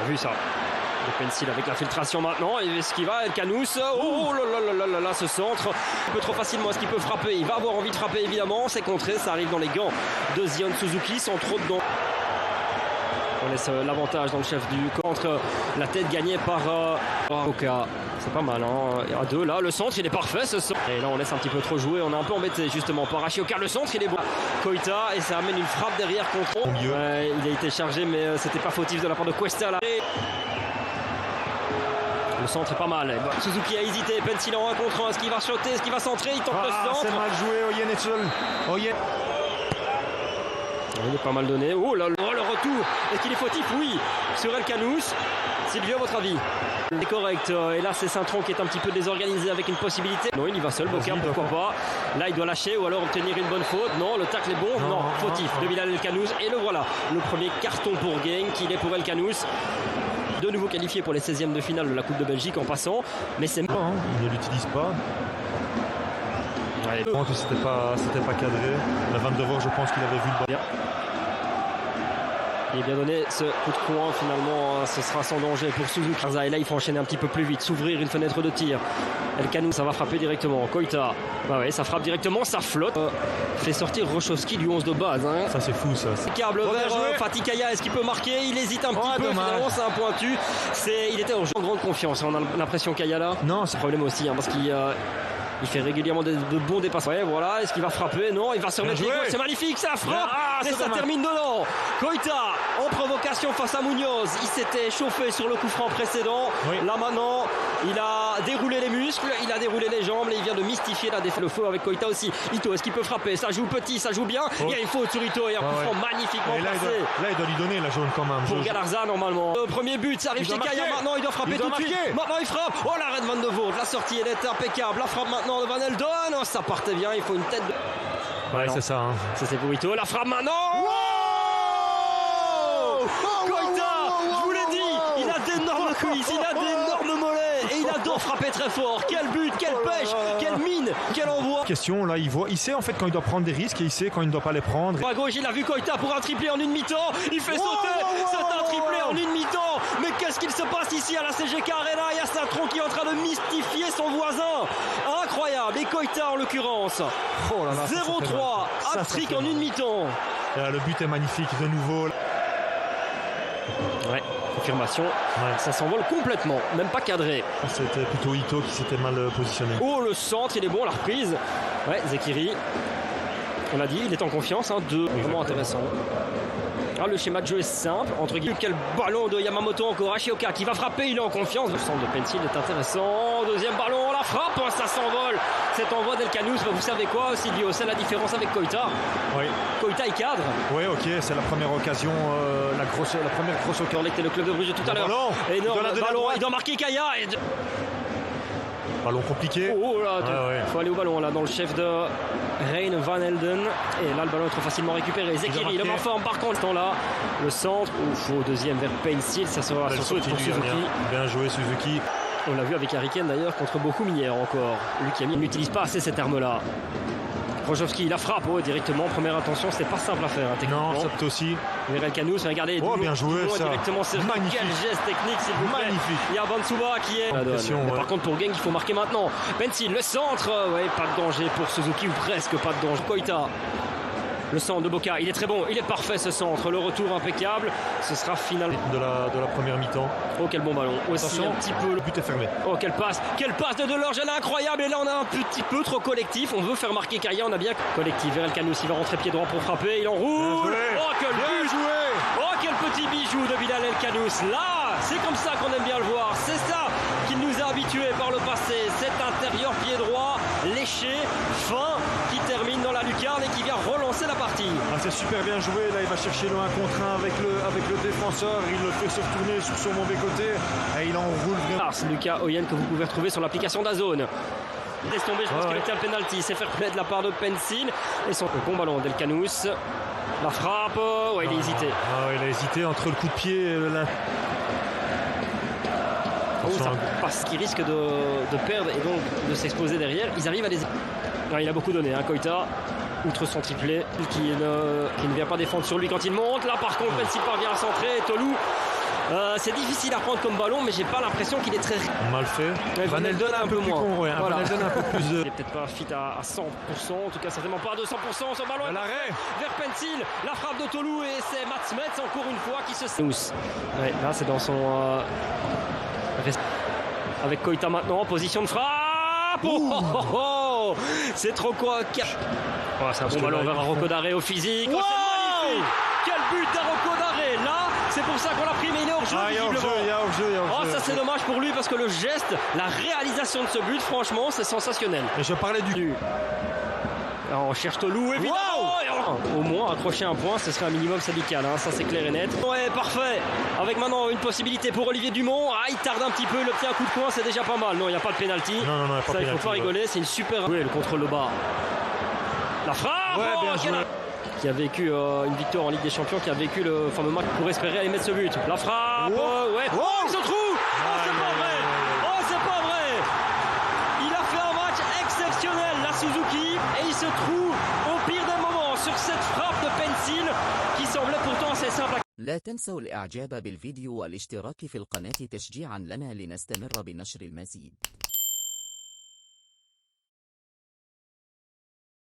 vu ça. Le Pencil avec la filtration maintenant. Et ce qui va, El Canous. Oh là là, ce centre. Un peu trop facilement. Est-ce qu'il peut frapper? Il va avoir envie de frapper évidemment. C'est contré. Ça arrive dans les gants de Zion Suzuki sans trop dedans. On laisse l'avantage dans le chef du contre. La tête gagnée par Oka. C'est pas mal, hein. Il y a deux là. Le centre, il est parfait ce centre. Et là, on laisse un petit peu trop jouer. On est un peu embêté justement par Ashioka. Le centre, il est bon. Koita, et ça amène une frappe derrière contre. Il a été chargé, mais c'était pas fautif de la part de Cuesta là. Le centre est pas mal. Suzuki a hésité. Pencil en 1 contre 1. Est-ce qu'il va shotter? Est-ce qu'il va centrer? Il tente le centre. C'est mal joué. Oyen est seul. Oyen. Il est pas mal donné. Oh là là, le retour. Est-ce qu'il est fautif? Oui. Sur El Canous. Sylvio, votre avis? C'est correct. Et là, c'est Saint-Tron qui est un petit peu désorganisé avec une possibilité. Non, il y va seul. Boca, pourquoi pas. Là, il doit lâcher ou alors obtenir une bonne faute. Non, le tacle est bon. Non, fautif de Bilal El Canous. Et le voilà. Le premier carton pour Genk. Il est pour El Canous. De nouveau qualifié pour les 16e de finale de la Coupe de Belgique en passant. Mais c'est... Il ne l'utilise pas. Ouais. Je pense que c'était pas cadré. La Van der Voort, je pense qu'il avait vu le ballon. Il est bien donné ce coup de coin, finalement ce sera sans danger pour Suzuki. Et là il faut enchaîner un petit peu plus vite, s'ouvrir une fenêtre de tir. El Canous, ça va frapper directement. Koita, bah ouais, ça frappe directement, ça flotte. Fait sortir Rochowski du 11 de base. Hein. Ça c'est fou ça. Câble vers Fatih Kaya, est-ce qu'il peut marquer? Il hésite un petit peu, dommage. Finalement c'est un pointu. Il était en grande confiance, on a l'impression Kaya là. Non, c'est un problème aussi, hein, parce qu'il... il fait régulièrement de bons dépassements. Ouais, voilà, est-ce qu'il va frapper? Non, il va se remettre les gauches. C'est magnifique, ça frappe et ça termine dedans. Koita en provocation face à Munoz. Il s'était chauffé sur le coup franc précédent. Oui. Là maintenant, il a déroulé les muscles, il a déroulé les jambes. Et il vient de mystifier la défense. Le feu avec Koita aussi. Ito, est-ce qu'il peut frapper? Ça joue petit, ça joue bien. Il y a une faute sur Ito et un coup franc magnifiquement passé. Là, il doit lui donner la jaune quand même. Pour Galarza normalement. Le premier but, ça arrive chez Kaya maintenant. Il doit frapper tout de suite. Maintenant, il frappe. Oh, l'arrêt de Van de Voort. La sortie, elle est impeccable. La frappe maintenant de Van Elden. Oh, ça partait bien, il faut une tête de... Ouais, c'est ça. Hein. Ça c'est pour Ito. La frappe maintenant. Koita, je vous l'ai dit, il a d'énormes cuisses, il a d'énormes mollets et il adore frapper très fort. Quel but, quelle pêche, quelle mine, quel envoi. Question, là, il sait en fait quand il doit prendre des risques et il sait quand il ne doit pas les prendre. À gauche, il a vu Koita pour un triplé en une mi-temps. Il fait sauter. C'est un triplé en une mi-temps. Mais qu'est-ce qu'il se passe ici à la CGK Arena? Il y a Saint-Tron qui est en train de mystifier son voisin. Incroyable. Et Koita en l'occurrence. 0-3. Hat-trick en une mi-temps. Le but est magnifique de nouveau. Ouais, confirmation. Ouais. Ça s'envole complètement, même pas cadré. C'était plutôt Ito qui s'était mal positionné. Oh, le centre, il est bon, la reprise. Ouais, Zekiri. On l'a dit, il est en confiance. Vraiment intéressant. Ah, le schéma de jeu est simple. Entre guillemets, quel ballon de Yamamoto encore. Ashioka qui va frapper, il est en confiance. Le centre de Pencil est intéressant. Deuxième ballon, la frappe, ça s'envole. Cet envoi d'El Canous, vous savez quoi, Silvio? C'est la différence avec Koita. Oui. Koita, il cadre. Oui, ok, c'est la première occasion, la première grosse occasion. Était le club de Bruges tout à l'heure. Énorme ballon, il doit marquer Kaya. Ballon compliqué. Oh là, il faut aller au ballon là dans le chef de Rein Van Elden. Et là le ballon est trop facilement récupéré. Zekiri, l'homme en forme par contre. Là, le centre, au deuxième vers Pencil, ça sera sur faute pour Suzuki. Bien joué Suzuki. On l'a vu avec Harry Kane d'ailleurs contre Bochum hier encore. Lui qui n'utilise pas assez cette arme là. Rochowski, la frappe directement, première intention, c'était pas simple à faire techniquement. Non, ça aussi. El Canous, regardez. Oh, bien joué ça. Directement, c'est magnifique. Quel geste technique, s'il vous plaît. Magnifique. Il y a Bansuba qui est. Par contre, pour Genk, il faut marquer maintenant. Pencil, le centre. Ouais, pas de danger pour Suzuki ou presque pas de danger. Koita. Le centre de Boca, il est très bon, il est parfait ce centre, le retour impeccable, ce sera final de la première mi-temps. Oh quel bon ballon, aussi attention, un petit peu, le but est fermé. Oh quelle passe de Delorge, elle est incroyable et là on a un petit peu trop collectif, on veut faire marquer Kaya, on a bien collectif, vers El Canous, il va rentrer pied droit pour frapper, il enroule. Oh quel but joué. Oh quel petit bijou de Bilal El Canous, là c'est comme ça qu'on aime bien le voir, c'est ça qui nous a habitués par le passé, cet intérieur pied droit, léché, fin, qui termine dans la lucarne et qui vient relancer la partie. Ah, c'est super bien joué, là il va chercher le 1 contre 1 avec le défenseur, il le fait se retourner sur son mauvais côté et il enroule vraiment. C'est Lucas Oyen que vous pouvez retrouver sur l'application d'Azone. Laisse tomber, je pense qu'il était un penalty, c'est fair play de la part de Pencil et son bon ballon d'El Canous. La frappe, ouais il a hésité. Il a hésité entre le coup de pied et la... ça passe qui risque de perdre et donc de s'exposer derrière. Ils arrivent à les... Non, il a beaucoup donné, Koita. outre son triplé, qui ne vient pas défendre sur lui quand il monte. Là par contre, Pensil parvient à centrer. Tolou, c'est difficile à prendre comme ballon, mais j'ai pas l'impression qu'il est très... Mal fait. Van Elden un peu moins. Ouais, voilà. Van Elden un peu plus de... Il est peut-être pas fit à 100%, en tout cas certainement pas à 200%. Ce ballon est l'arrêt vers Pensil, la frappe de Tolou et c'est Mats Metz encore une fois qui se... Ouais, là c'est dans son... Avec Koita maintenant, position de frappe. Oh, c'est trop quoi. Oh, c'est un bon ballon vers Rocco Daré au physique. Wow, c'est magnifique. Quel but d'Arocco Daré. Là, c'est pour ça qu'on l'a pris, mais il est hors jeu. Il y a hors-jeu. Oh, ça c'est dommage pour lui parce que le geste, la réalisation de ce but, franchement, c'est sensationnel. Et je parlais du... Alors, on cherche Tolou, évidemment. Au moins, accrocher un point, ce serait un minimum syndical, hein, ça c'est clair et net. Ouais, parfait. Avec maintenant une possibilité pour Olivier Dumont. Ah, il tarde un petit peu, il obtient un coup de poing, c'est déjà pas mal. Non, il n'y a pas de pénalty. Non, ça, il faut pas rigoler, c'est une super... Oui, le contrôle le bas. La frappe. Ouais, bien joué. Qui a vécu une victoire en Ligue des Champions, qui a vécu le fameux match pour espérer aller mettre ce but. La frappe. Ouais. Oh, il se trouve. Oh, c'est pas vrai. Oh, c'est pas vrai. Il a fait un match exceptionnel, la Suzuki, et il se trouve au pire des moments sur cette frappe de Pensil qui semblait pourtant assez simple. لا تنسوا الإعجاب بالفيديو والاشتراك في القناة تشجيعا لنا لنستمر بنشر المزيد.